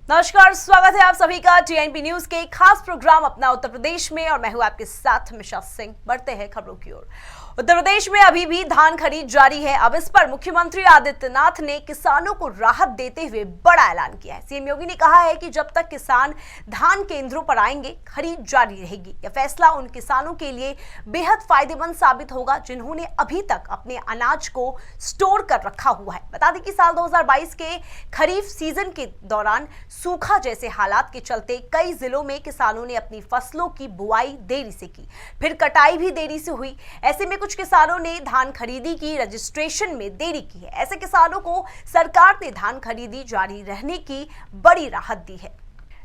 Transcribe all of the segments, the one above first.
नमस्कार, स्वागत है आप सभी का टीएनपी न्यूज के खास प्रोग्राम अपना उत्तर प्रदेश में और मैं हूं आपके साथ मिशा सिंह। बढ़ते हैं खबरों की ओर। उत्तर प्रदेश में अभी भी धान खरीद जारी है। अब इस पर मुख्यमंत्री आदित्यनाथ ने किसानों को राहत देते हुए बड़ा ऐलान किया है। सीएम योगी ने कहा है कि जब तक किसान धान केंद्रों पर आएंगे, खरीद जारी रहेगी। यह फैसला उन किसानों के लिए बेहद फायदेमंद साबित होगा जिन्होंने अभी तक अपने अनाज को स्टोर कर रखा हुआ है। बता दें कि साल 2022 के खरीफ सीजन के दौरान सूखा जैसे हालात के चलते कई जिलों में किसानों ने अपनी फसलों की बुआई देरी से की, फिर कटाई भी देरी से हुई। ऐसे में कुछ किसानों ने धान खरीदी की रजिस्ट्रेशन में देरी की है। ऐसे किसानों को सरकार ने धान खरीदी जारी रहने की बड़ी राहत दी है।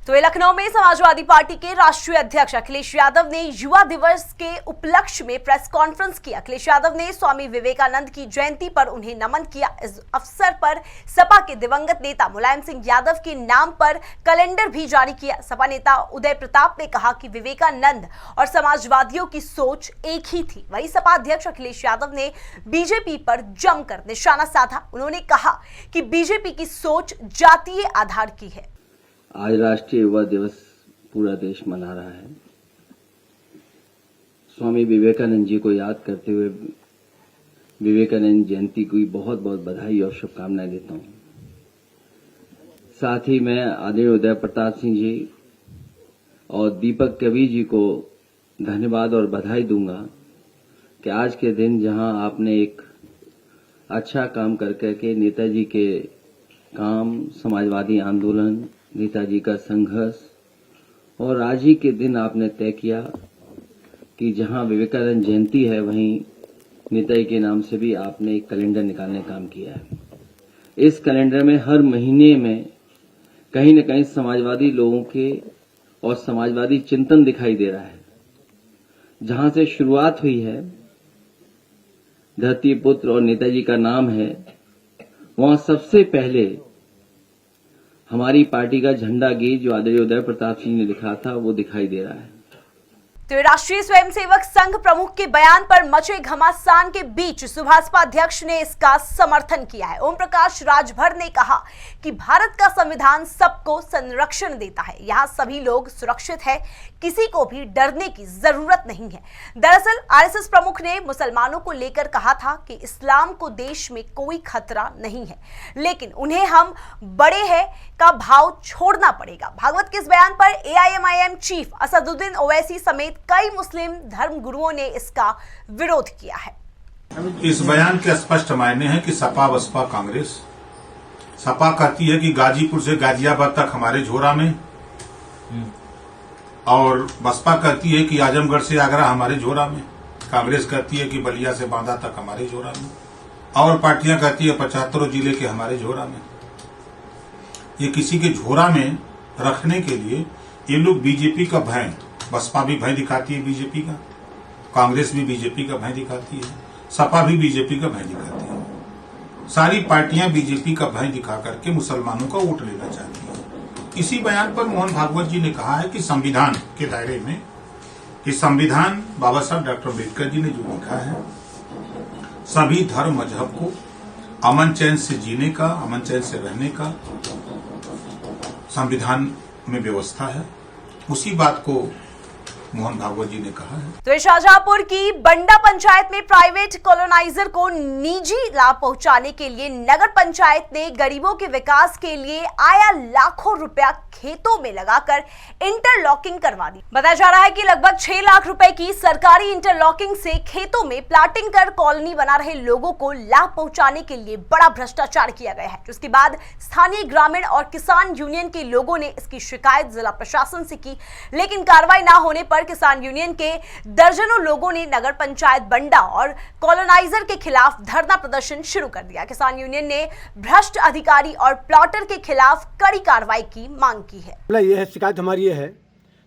तो लखनऊ में समाजवादी पार्टी के राष्ट्रीय अध्यक्ष अखिलेश यादव ने युवा दिवस के उपलक्ष्य में प्रेस कॉन्फ्रेंस की। अखिलेश यादव ने स्वामी विवेकानंद की जयंती पर उन्हें नमन किया। इस अवसर पर सपा के दिवंगत नेता मुलायम सिंह यादव के नाम पर कैलेंडर भी जारी किया। सपा नेता उदय प्रताप ने कहा कि विवेकानंद और समाजवादियों की सोच एक ही थी। वहीं सपा अध्यक्ष अखिलेश यादव ने बीजेपी पर जमकर निशाना साधा। उन्होंने कहा कि बीजेपी की सोच जातीय आधार की है। आज राष्ट्रीय युवा दिवस पूरा देश मना रहा है। स्वामी विवेकानंद जी को याद करते हुए विवेकानंद जयंती की बहुत बहुत बधाई और शुभकामनाएं देता हूं। साथ ही मैं आदरणीय उदय प्रताप सिंह जी और दीपक कवि जी को धन्यवाद और बधाई दूंगा कि आज के दिन जहां आपने एक अच्छा काम करके नेताजी के काम, समाजवादी आंदोलन, नेताजी का संघर्ष और आज ही के दिन आपने तय किया कि जहां विवेकानंद जयंती है वहीं नेताजी के नाम से भी आपने एक कैलेंडर निकालने का काम किया है। इस कैलेंडर में हर महीने में कहीं न कहीं समाजवादी लोगों के और समाजवादी चिंतन दिखाई दे रहा है। जहां से शुरुआत हुई है, धरती पुत्र और नेताजी का नाम है, वहां सबसे पहले हमारी पार्टी का झंडा गीत जो आदरणीय उदय प्रताप सिंह ने लिखा था वो दिखाई दे रहा है। तो राष्ट्रीय स्वयंसेवक संघ प्रमुख के बयान पर मचे घमासान के बीच सुभाषपा अध्यक्ष ने इसका समर्थन किया है। ओम प्रकाश राजभर ने कहा कि भारत का संविधान सबको संरक्षण देता है, यहाँ सभी लोग सुरक्षित है, किसी को भी डरने की जरूरत नहीं है। दरअसल आरएसएस प्रमुख ने मुसलमानों को लेकर कहा था कि इस्लाम को देश में कोई खतरा नहीं है, लेकिन उन्हें हम बड़े हैं का भाव छोड़ना पड़ेगा। भागवत के इस बयान पर एआईएमआईएम चीफ असदुद्दीन ओवैसी समेत कई मुस्लिम धर्म गुरुओं ने इसका विरोध किया है। इस बयान के स्पष्ट मायने हैं कि सपा, बसपा, कांग्रेस। सपा कहती है कि गाजीपुर से गाजियाबाद तक हमारे झोरा में, और बसपा कहती है कि आजमगढ़ से आगरा हमारे झोरा में। कांग्रेस कहती है कि बलिया से बांदा तक हमारे झोरा में, और पार्टियां कहती है 75 जिले के हमारे झोरा में। ये किसी के झोरा में रखने के लिए ये लोग बीजेपी का भय, बसपा भी भय दिखाती है बीजेपी का, कांग्रेस भी बीजेपी का भय दिखाती है, सपा भी बीजेपी का भय दिखाती है। सारी पार्टियां बीजेपी का भय दिखा करके मुसलमानों का वोट लेना चाहती है। इसी बयान पर मोहन भागवत जी ने कहा है कि संविधान के दायरे में, कि संविधान बाबा साहब डॉक्टर अम्बेडकर जी ने जो लिखा है, सभी धर्म मजहब को अमन चैन से जीने का, अमन चैन से रहने का संविधान में व्यवस्था है। उसी बात को मोहन भागवत जी ने कहा है। तो शाहजहांपुर की बंडा पंचायत में प्राइवेट कॉलोनाइजर को निजी लाभ पहुंचाने के लिए नगर पंचायत ने गरीबों के विकास के लिए आया लाखों रुपया खेतों में लगाकर इंटरलॉकिंग करवा दी। बताया जा रहा है कि लगभग 6 लाख रुपए की सरकारी इंटरलॉकिंग से खेतों में प्लाटिंग कर कॉलोनी बना रहे लोगों को लाभ पहुंचाने के लिए बड़ा भ्रष्टाचार किया गया है। जिसके बाद स्थानीय ग्रामीण और किसान यूनियन के लोगों ने इसकी शिकायत जिला प्रशासन से की, लेकिन कार्रवाई न होने पर किसान यूनियन के दर्जनों लोगों ने नगर पंचायत बंडा और कॉलोनाइजर के खिलाफ धरना प्रदर्शन शुरू कर दिया। किसान यूनियन ने भ्रष्ट अधिकारी और प्लॉटर के खिलाफ कड़ी कार्रवाई की मांग की है। यह शिकायत हमारी ये है,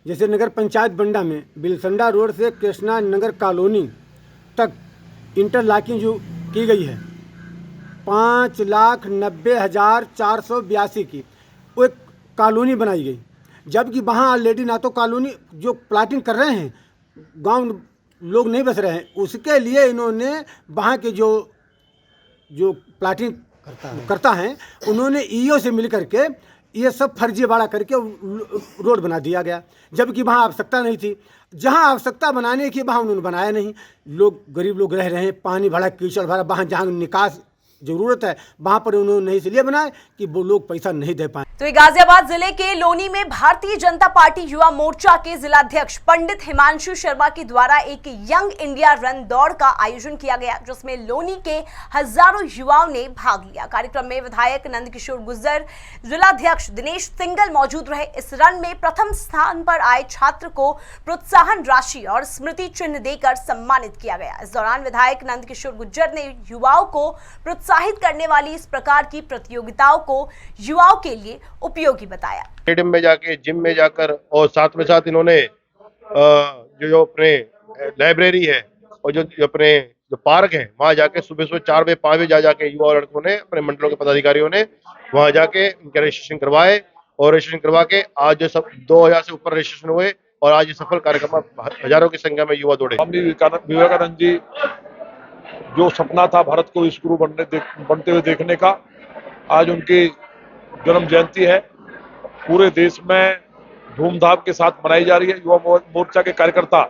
जैसे नगर पंचायत बंडा में बिलसंडा रोड से कृष्णा नगर कॉलोनी तक इंटरलॉकिंग जो की गई है 5,90,482 की वो एक कॉलोनी बनाई गई, जबकि वहाँ ऑलरेडी ना तो कॉलोनी जो प्लाटिंग कर रहे हैं गांव लोग नहीं बस रहे हैं, उसके लिए इन्होंने वहाँ के जो प्लाटिंग करता है उन्होंने ईओ से मिल करके ये सब फर्जीवाड़ा करके रोड बना दिया गया, जबकि वहाँ आवश्यकता नहीं थी। जहाँ आवश्यकता बनाने की वहाँ उन्होंने बनाया नहीं। लोग गरीब लोग रह रहे हैं, पानी भरा कीचड़ भरा, वहाँ जहाँ निकास जरूरत है वहाँ पर उन्होंने नहीं इसलिए बनाए कि वो लोग पैसा नहीं दे पाए। तो गाजियाबाद जिले के लोनी में भारतीय जनता पार्टी युवा मोर्चा के जिलाध्यक्ष पंडित हिमांशु शर्मा के द्वारा एक यंग इंडिया रन दौड़ का आयोजन किया गया, जिसमें लोनी के हजारों युवाओं ने भाग लिया। कार्यक्रम में विधायक नंदकिशोर गुर्जर, जिलाध्यक्ष दिनेश सिंगल मौजूद रहे। इस रन में प्रथम स्थान पर आए छात्र को प्रोत्साहन राशि और स्मृति चिन्ह देकर सम्मानित किया गया। इस दौरान विधायक नंदकिशोर गुर्जर ने युवाओं को प्रोत्साहित करने वाली इस प्रकार की प्रतियोगिताओं को युवाओं के लिए उपयोगी बताया। स्टेडियम में जाके, जिम में जाकर और साथ में साथ इन्होंने जो अपने लाइब्रेरी है और जो अपने जो पार्क है वहाँ जाके सुबह 4 बजे 5 बजे जाके युवा लड़कों ने, अपने मंडलों के पदाधिकारियों ने वहाँ जाके इनका रजिस्ट्रेशन करवाए और रजिस्ट्रेशन करवा के आज जो सब 2000 से ऊपर रजिस्ट्रेशन हुए और आज ये सफल कार्यक्रम हजारों की संख्या में युवा दौड़े। स्वामी विवेकानंद जी जो सपना था भारत को विश्व गुरु बनते हुए देखने का, आज उनकी जन्म जयंती है। पूरे देश में धूमधाम के साथ मनाई जा रही है। युवा मोर्चा के कार्यकर्ता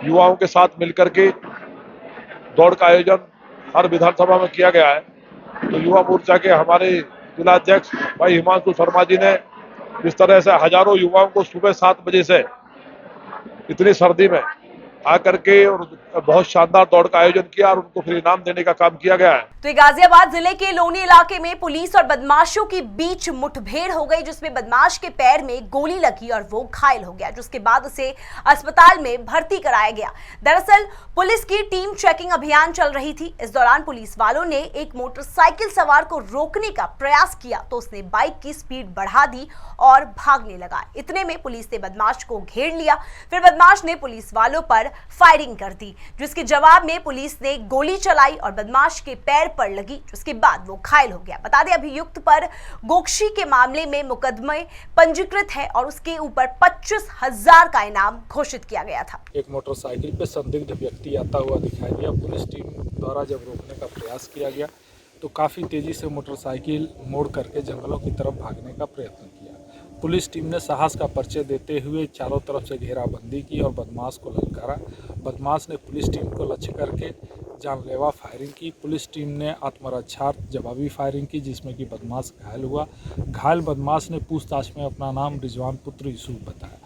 युवाओं के साथ मिलकर के दौड़ का आयोजन हर विधानसभा में किया गया है। तो युवा मोर्चा के हमारे जिलाध्यक्ष भाई हिमांशु शर्मा जी ने इस तरह से हजारों युवाओं को सुबह 7 बजे से इतनी सर्दी में आकर के और बहुत शानदार दौड़ का आयोजन किया और उनको फिर इनाम देने का काम किया गया है। तो गाजियाबाद जिले के लोनी इलाके में पुलिस और बदमाशों के बीच मुठभेड़ हो गई, जिसमें बदमाश के पैर में गोली लगी और वो घायल हो गया, जिसके बाद उसे अस्पताल में भर्ती कराया गया। दरअसल पुलिस की टीम चेकिंग अभियान चल रही थी। इस दौरान पुलिस वालों ने एक मोटरसाइकिल सवार को रोकने का प्रयास किया तो उसने बाइक की स्पीड बढ़ा दी और भागने लगा। इतने में पुलिस ने बदमाश को घेर लिया। फिर बदमाश ने पुलिस वालों पर फायरिंग कर दी, जिसके जवाब में पुलिस ने गोली चलाई और बदमाश के पैर पर लगी, जिसके बाद वो घायल हो गया। बता दें अभियुक्त पर गोकशी के मामले में मुकदमे पंजीकृत है और उसके ऊपर 25,000 का इनाम घोषित किया गया था। एक मोटरसाइकिल पे संदिग्ध व्यक्ति आता हुआ दिखाई दिया। पुलिस टीम द्वारा जब रोकने का प्रयास किया गया तो काफ़ी तेज़ी से मोटरसाइकिल मोड़ करके जंगलों की तरफ भागने का प्रयत्न किया। पुलिस टीम ने साहस का परिचय देते हुए चारों तरफ से घेराबंदी की और बदमाश को ललकारा। बदमाश ने पुलिस टीम को लक्ष्य करके जानलेवा फायरिंग की। पुलिस टीम ने आत्मरक्षार्थ जवाबी फायरिंग की, जिसमें कि बदमाश घायल हुआ। घायल बदमाश ने पूछताछ में अपना नाम रिजवान पुत्र यूसुफ बताया।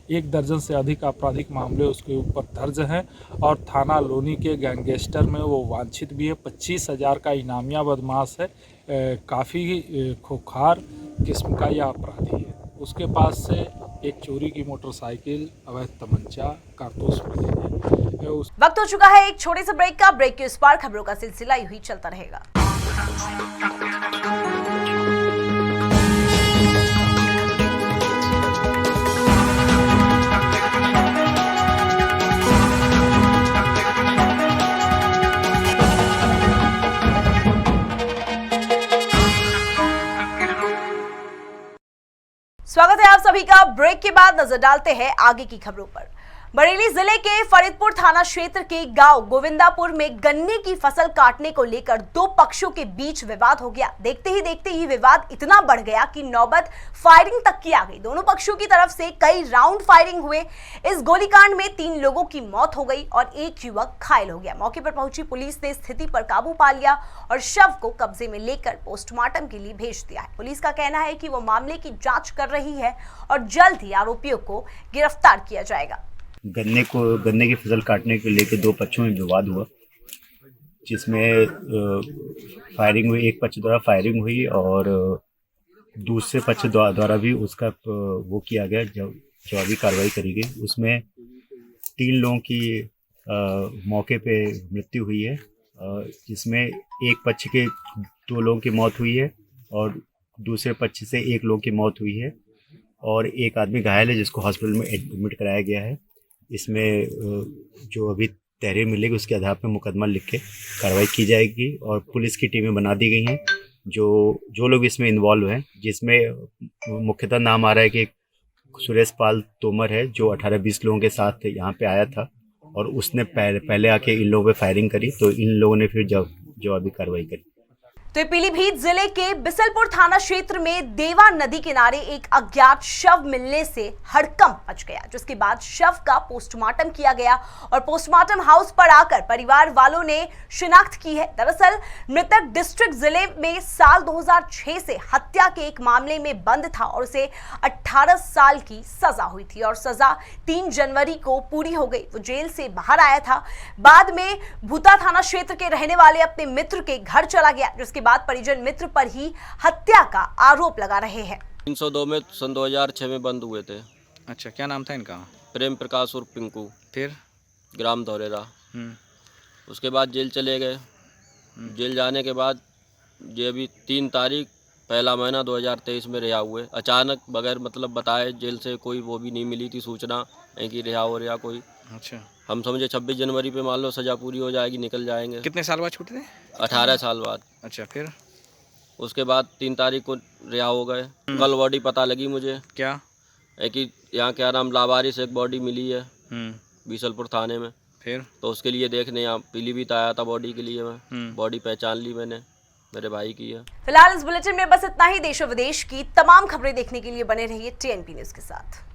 1 दर्जन से अधिक आपराधिक मामले उसके ऊपर दर्ज हैं और थाना लोनी के गैंगस्टर में वो वांछित भी है। 25,000 का इनामिया बदमाश है। काफ़ी खोखार किस्म का यह अपराधी है। उसके पास से एक चोरी की मोटरसाइकिल, अवैध तमंचा, कारतूस मिले हैं। वक्त हो चुका है एक छोटे से ब्रेक का। ब्रेक के उस पार खबरों का सिलसिला यूं ही चलता रहेगा। स्वागत है आप सभी का। ब्रेक के बाद नजर डालते हैं आगे की खबरों पर। बरेली जिले के फरीदपुर थाना क्षेत्र के गांव गोविंदापुर में गन्ने की फसल काटने को लेकर 2 पक्षों के बीच विवाद हो गया। देखते ही देखते ये विवाद इतना बढ़ गया कि नौबत फायरिंग तक की आ गई। दोनों पक्षों की तरफ से कई राउंड फायरिंग हुए। इस गोलीकांड में 3 लोगों की मौत हो गई और एक युवक घायल हो गया। मौके पर पहुंची पुलिस ने स्थिति पर काबू पा लिया और शव को कब्जे में लेकर पोस्टमार्टम के लिए भेज दिया है। पुलिस का कहना है कि वो मामले की जांच कर रही है और जल्द ही आरोपियों को गिरफ्तार किया जाएगा। गन्ने की फसल काटने को लेकर 2 पक्षों में विवाद हुआ, जिसमें फायरिंग हुई। एक पक्ष द्वारा फायरिंग हुई और दूसरे पक्ष द्वारा भी उसका वो किया गया, जवाबी कार्रवाई करी गई। उसमें 3 लोगों की मौके पे मृत्यु हुई है, जिसमें एक पक्ष के 2 लोगों की मौत हुई है और दूसरे पक्ष से 1 लोग की मौत हुई है और एक आदमी घायल है, जिसको हॉस्पिटल में एडमिट कराया गया है। इसमें जो अभी तहरीर मिलेगी उसके आधार पर मुकदमा लिख के कार्रवाई की जाएगी और पुलिस की टीमें बना दी गई हैं जो लोग इसमें इन्वॉल्व हैं, जिसमें मुख्यतः नाम आ रहा है कि सुरेश पाल तोमर है जो 18-20 लोगों के साथ यहाँ पे आया था और उसने पहले आके इन लोगों पे फायरिंग करी, तो इन लोगों ने फिर जवाबी कार्रवाई करी। तो पीलीभीत जिले के बिसलपुर थाना क्षेत्र में देवा नदी किनारे एक अज्ञात शव मिलने से हड़कंप मच गया, जिसके बाद शव का पोस्टमार्टम किया गया और पोस्टमार्टम हाउस पर आकर परिवार वालों ने शिनाख्त की है। दरअसल मृतक डिस्ट्रिक्ट जिले में साल 2006 से हत्या के एक मामले में बंद था और उसे 18 साल की सजा हुई थी और सजा 3 जनवरी को पूरी हो गई। वो जेल से बाहर आया था, बाद में भूता थाना क्षेत्र के रहने वाले अपने मित्र के घर चला गया, जिसके बाद परिजन मित्र पर ही हत्या का आरोप लगा रहे हैं। 302 में सन 2006 में बंद हुए थे। अच्छा, क्या नाम था इनका? प्रेम प्रकाश और पिंकू, फिर ग्राम धौरेरा। उसके बाद जेल चले गए। जेल जाने के बाद ये अभी 3 तारीख पहला महीना 2023 में रिहा हुए। अचानक बगैर मतलब बताए जेल से कोई वो भी नहीं मिली थी सूचना कि रिहा हो रहा कोई। अच्छा, हम समझे 26 जनवरी पे मान लो सजा पूरी हो जाएगी, निकल जाएंगे। कितने साल बाद छूटे थे? 18 साल बाद। अच्छा, फिर उसके बाद 3 तारीख को रिहा हो गए। कल बॉडी पता लगी मुझे क्या कि यहाँ क्या नाम लावारिस एक बॉडी मिली है बीसलपुर थाने में। फिर तो उसके लिए देखने यहाँ पीलीभीत आया था बॉडी के लिए। मैं बॉडी पहचान ली मैंने, मेरे भाई की है। फिलहाल इस बुलेटिन में बस इतना ही। देश और विदेश की तमाम खबरें देखने के लिए बने रहिए TNP न्यूज के साथ।